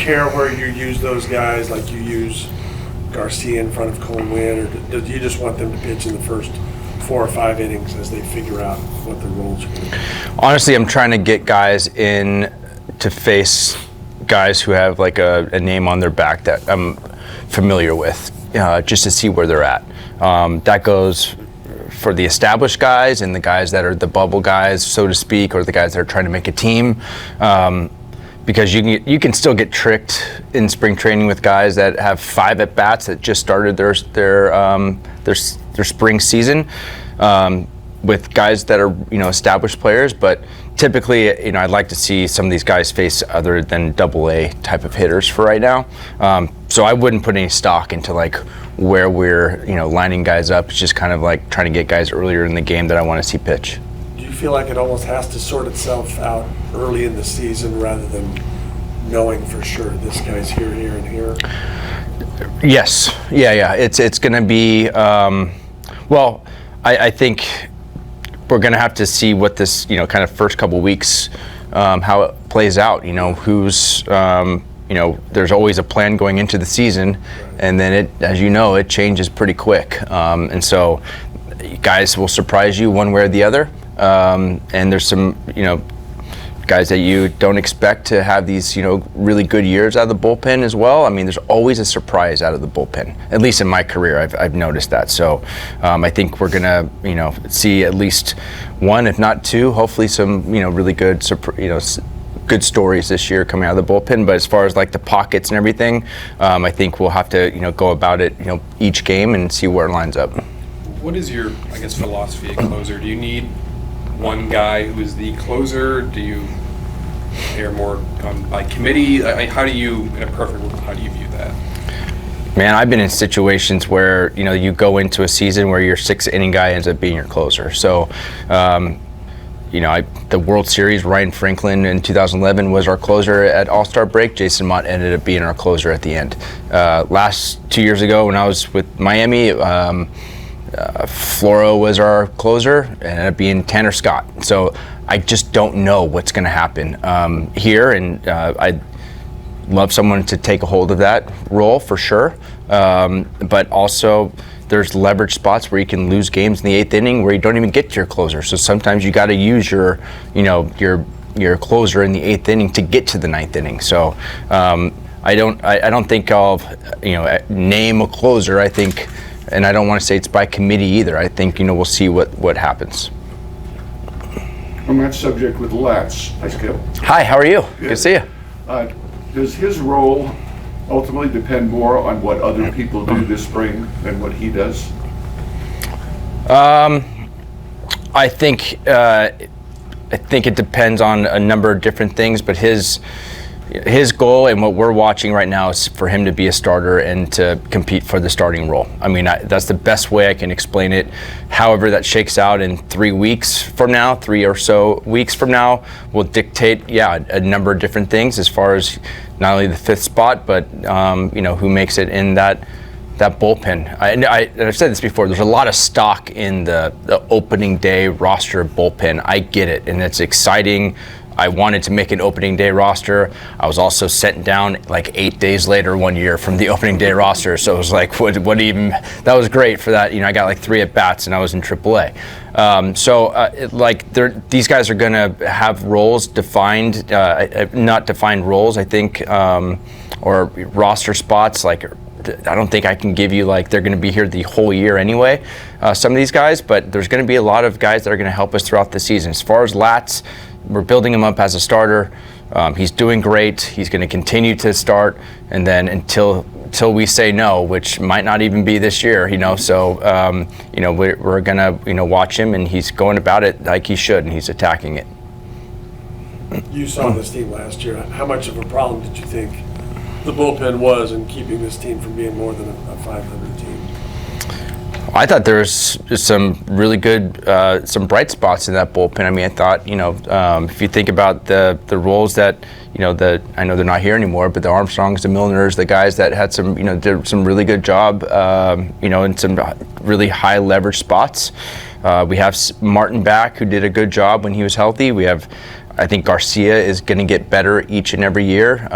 care where you use those guys, like you use Garcia in front of Cole Winn, or do you just want them to pitch in the first 4 or 5 innings as they figure out what their roles are going to be? Honestly, I'm trying to get guys in to face guys who have like a name on their back that I'm familiar with, just to see where they're at. That goes for the established guys and the guys that are the bubble guys, so to speak, or the guys that are trying to make a team. Because you can still get tricked in spring training with guys that have 5 at bats that just started their spring season, with guys that are established players. But typically, I'd like to see some of these guys face other than AA type of hitters for right now. So I wouldn't put any stock into like where we're lining guys up. It's just kind of like trying to get guys earlier in the game that I want to see pitch. Do you feel like it almost has to sort itself out early in the season rather than knowing for sure this guy's here, and here? Yes. Yeah. It's going to be, well, I think we're going to have to see what this, kind of first couple weeks, how it plays out. Who's, there's always a plan going into the season, and then it, as it changes pretty quick. And so guys will surprise you one way or the other. And there's some, guys that you don't expect to have these, really good years out of the bullpen as well. I mean, there's always a surprise out of the bullpen. At least in my career, I've noticed that. So I think we're gonna, see at least 1, if not 2, hopefully some, really good, good stories this year coming out of the bullpen. But as far as like the pockets and everything, I think we'll have to, go about it, each game and see where it lines up. What is your, philosophy at closer? Do you need one guy who is the closer? Do you err more by committee? How do you, in a perfect world, how do you view that? Man, I've been in situations where, you go into a season where your 6th inning guy ends up being your closer. So, the World Series, Ryan Franklin in 2011 was our closer at All-Star break. Jason Mott ended up being our closer at the end. Last 2 years ago when I was with Miami, Floro was our closer, and ended up being Tanner Scott. So I just don't know what's going to happen here, and I'd love someone to take a hold of that role for sure. But also, there's leverage spots where you can lose games in the 8th inning where you don't even get to your closer. So sometimes you got to use your closer in the 8th inning to get to the 9th inning. So I don't think I'll name a closer. I think. And I don't want to say it's by committee either. I think, we'll see what happens. On that subject with Latz, hi Skip. Hi, how are you? Good to see you. Does his role ultimately depend more on what other people do this spring than what he does? I think it depends on a number of different things, but his goal and what we're watching right now is for him to be a starter and to compete for the starting role. I mean, that's the best way I can explain it. However that shakes out in 3 weeks from now, 3 or so weeks from now, will dictate, a number of different things as far as not only the 5th spot, but, who makes it in that bullpen. I've said this before, there's a lot of stock in the opening day roster bullpen. I get it, and it's exciting. I wanted to make an opening day roster. I was also sent down like 8 days later one year from the opening day roster. So it was like, what even, that was great for that. I got like 3 at bats and I was in AAA. These guys are gonna have roles defined, not defined roles, I think, or roster spots. Like, I don't think I can give you like they're going to be here the whole year anyway, some of these guys, but there's going to be a lot of guys that are going to help us throughout the season. As far as Latz, we're building him up as a starter. He's doing great. He's going to continue to start, and then until we say no, which might not even be this year, So we're going to watch him, and he's going about it like he should, and he's attacking it. You saw this team last year. How much of a problem did you think the bullpen was in keeping this team from being more than a 500 team? I thought there was some really good, some bright spots in that bullpen. I mean, I thought, if you think about the roles that, I know they're not here anymore, but the Armstrongs, the Milners, the guys that had some, did some really good job, in some really high leverage spots. We have Martin back, who did a good job when he was healthy. We have I think Garcia is going to get better each and every year.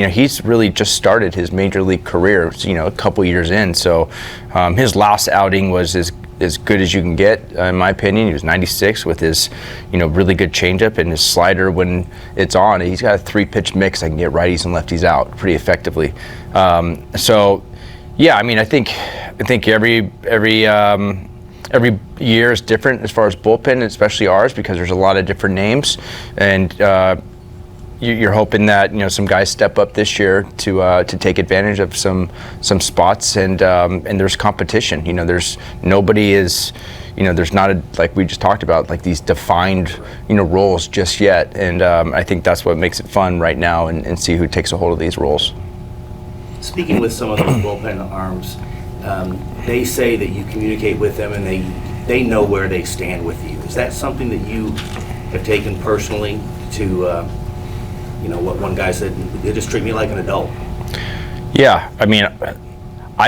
He's really just started his major league career, a couple years in. So his last outing was as good as you can get, in my opinion. He was 96 with his, really good changeup and his slider when it's on. He's got a 3-pitch mix that can get righties and lefties out pretty effectively. I think every year is different as far as bullpen, especially ours, because there's a lot of different names, and you're hoping that some guys step up this year to take advantage of some spots, and there's competition. There's nobody is, there's not like we just talked about, like these defined roles just yet, and I think that's what makes it fun right now, and see who takes a hold of these roles. Speaking with some of those bullpen arms, they say that you communicate with them and they know where they stand with you. Is that something that you have taken personally to, what one guy said, they just treat me like an adult? Yeah, I've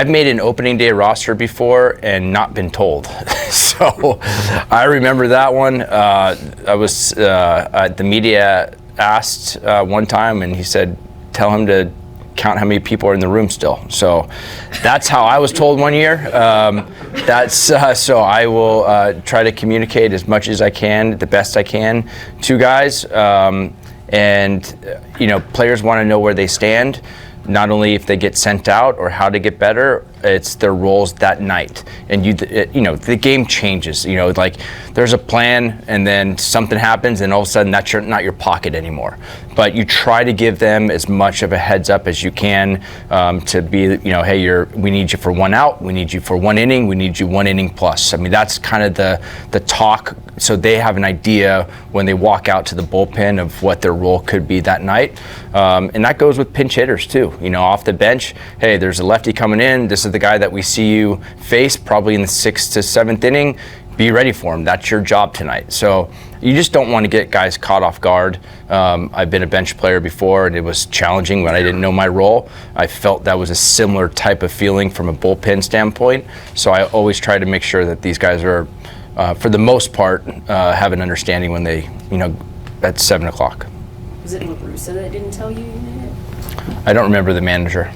made an opening day roster before and not been told. So I remember that one. The media asked one time, and he said, tell him to count how many people are in the room still. So that's how I was told one year. So I will try to communicate as much as I can, the best I can, to guys. Players want to know where they stand, not only if they get sent out or how to get better, it's their roles that night. And the game changes. Like there's a plan, and then something happens, and all of a sudden that's not your pocket anymore. But you try to give them as much of a heads up as you can, to be, hey, we need you for 1 out, we need you for 1 inning, we need you 1 inning plus. That's kind of the talk, so they have an idea when they walk out to the bullpen of what their role could be that night. And that goes with pinch hitters too. Off the bench, hey, there's a lefty coming in. This is the guy that we see you face probably in the 6th to 7th inning. Be ready for him. That's your job tonight. So you just don't want to get guys caught off guard. I've been a bench player before, and it was challenging when I didn't know my role. I felt that was a similar type of feeling from a bullpen standpoint. So I always try to make sure that these guys are, for the most part, have an understanding when they, at 7 o'clock. Was it LaRussa that didn't tell you made it? I don't remember the manager.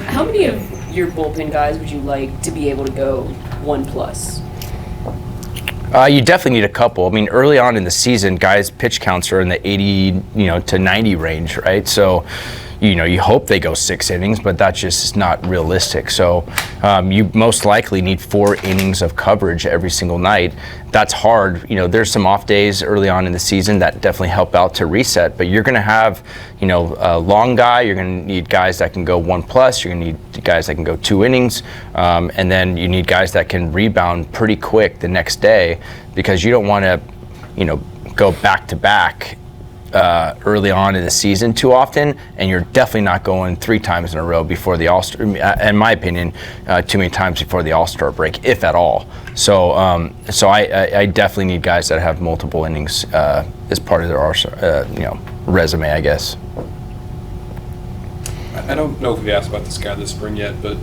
How many of your bullpen guys would you like to be able to go 1+? You definitely need a couple. Early on in the season, guys' pitch counts are in the 80, to 90 range, right? So, you hope they go 6 innings, but that's just not realistic. So, you most likely need 4 innings of coverage every single night. That's hard. There's some off days early on in the season that definitely help out to reset, but you're going to have, a long guy. You're going to need guys that can go 1+. You're going to need guys that can go 2 innings. And then you need guys that can rebound pretty quick the next day, because you don't want to, go back to back early on in the season too often, and you're definitely not going 3 times in a row before the All-Star, in my opinion, too many times before the All-Star break, if at all. So I definitely need guys that have multiple innings as part of their resume, I guess. I don't know if we asked about this guy this spring yet, but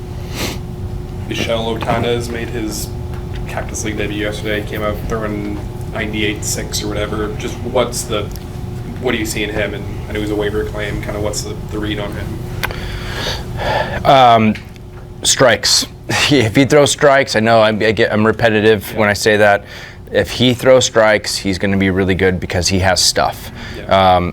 Michel Otanez made his Cactus League debut yesterday. He came out throwing 98.6 or whatever. Just what do you see in him? And I know he's a waiver claim. Kind of what's the read on him? Strikes. If he throws strikes, I know I'm repetitive when I say that. If he throws strikes, he's going to be really good because he has stuff. Yeah.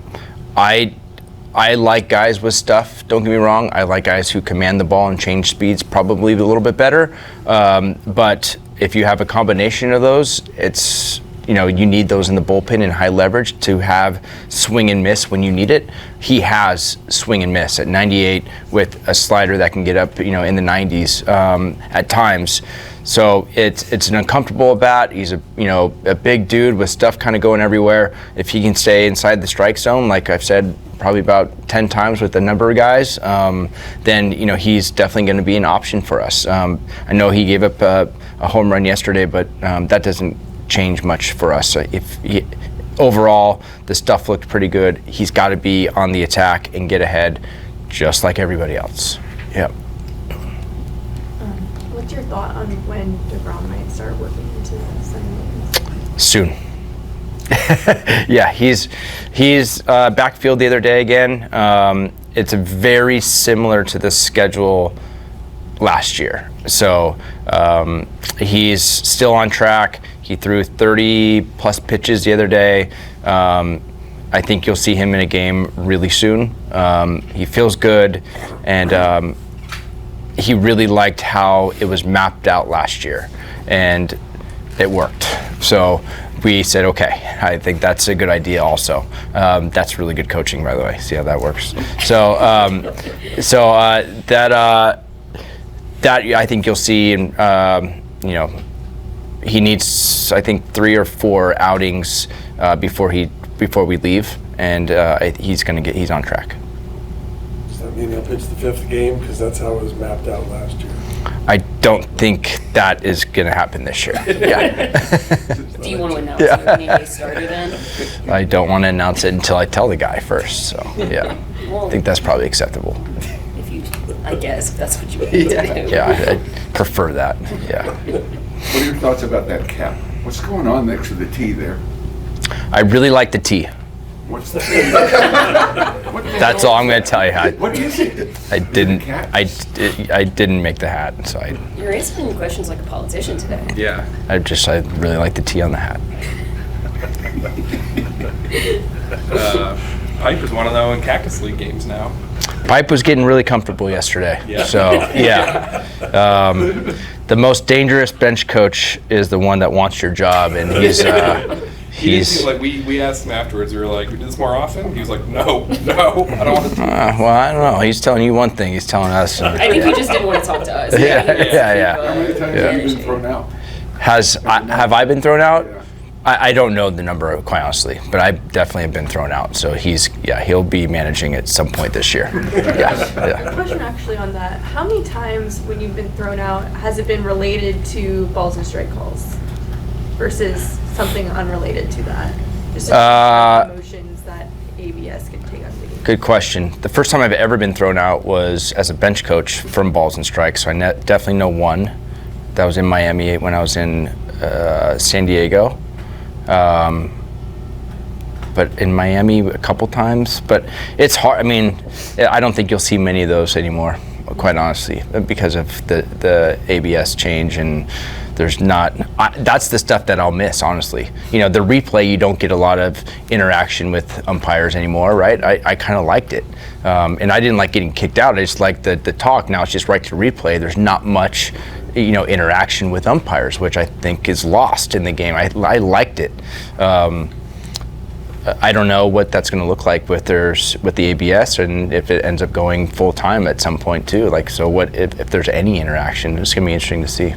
I like guys with stuff, don't get me wrong. I like guys who command the ball and change speeds probably a little bit better. But if you have a combination of those, it's, you need those in the bullpen in high leverage to have swing and miss when you need it. He has swing and miss at 98 with a slider that can get up, in the 90s at times. So it's an uncomfortable bat. He's a big dude with stuff kind of going everywhere. If he can stay inside the strike zone, like I've said probably about 10 times with a number of guys, then he's definitely going to be an option for us. I know he gave up a home run yesterday, but that doesn't change much for us. Overall, the stuff looked pretty good. He's got to be on the attack and get ahead, just like everybody else. Yeah. What's your thought on when DeGrom might start working into the 7 innings? Soon. Yeah, he's backfield the other day again. It's very similar to the schedule last year. So he's still on track. He threw 30 plus pitches the other day. I think you'll see him in a game really soon. He feels good, and he really liked how it was mapped out last year, and it worked. So we said, okay, I think that's a good idea also. That's really good coaching, by the way. See how that works? So that I think you'll see, and he needs, I think, 3 or 4 outings before we leave, and he's on track. Does that mean he'll pitch the 5th game? Because that's how it was mapped out last year. I don't think that is going to happen this year. Yeah. Do you want to announce it when he started then? I don't want to announce it until I tell the guy first. So yeah, Well, I think that's probably acceptable. I guess if that's what you want to do. Yeah, I prefer that. Yeah. What are your thoughts about that cap? What's going on next to the T there? I really like the T. What's that? That's all I'm going to tell you. What is it? I didn't. Cat? I didn't make the hat, so You're answering questions like a politician today. Yeah. I really like the T on the hat. Pipe is 1-0 in Cactus League games now. Pipe was getting really comfortable yesterday. Yeah. So yeah, the most dangerous bench coach is the one that wants your job, and he's Like we asked him afterwards. We were like, "We do this more often." He was like, "No, I don't want to." well, I don't know. He's telling you one thing. He's telling us. I think he just didn't want to talk to us. Yeah. How many times have you been thrown out? Have I been thrown out? Yeah. I don't know the number, quite honestly, but I definitely have been thrown out. So he'll be managing at some point this year. Yeah. Question actually on that. How many times when you've been thrown out has it been related to balls and strike calls versus something unrelated to that? Just emotions that ABS can take on the game. Good question. The first time I've ever been thrown out was as a bench coach from balls and strikes. So I definitely know one. That was in Miami when I was in San Diego. But in Miami a couple times. But it's hard. I mean, I don't think you'll see many of those anymore, quite honestly, because of the ABS change, and there's not. That's the stuff that I'll miss, honestly. The replay, you don't get a lot of interaction with umpires anymore, right? I kind of liked it, and I didn't like getting kicked out. I just liked the talk. Now it's just right to replay. There's not much interaction with umpires, which I think is lost in the game. I liked it. I don't know what that's going to look like with the ABS, and if it ends up going full time at some point too. So what if there's any interaction? It's going to be interesting to see.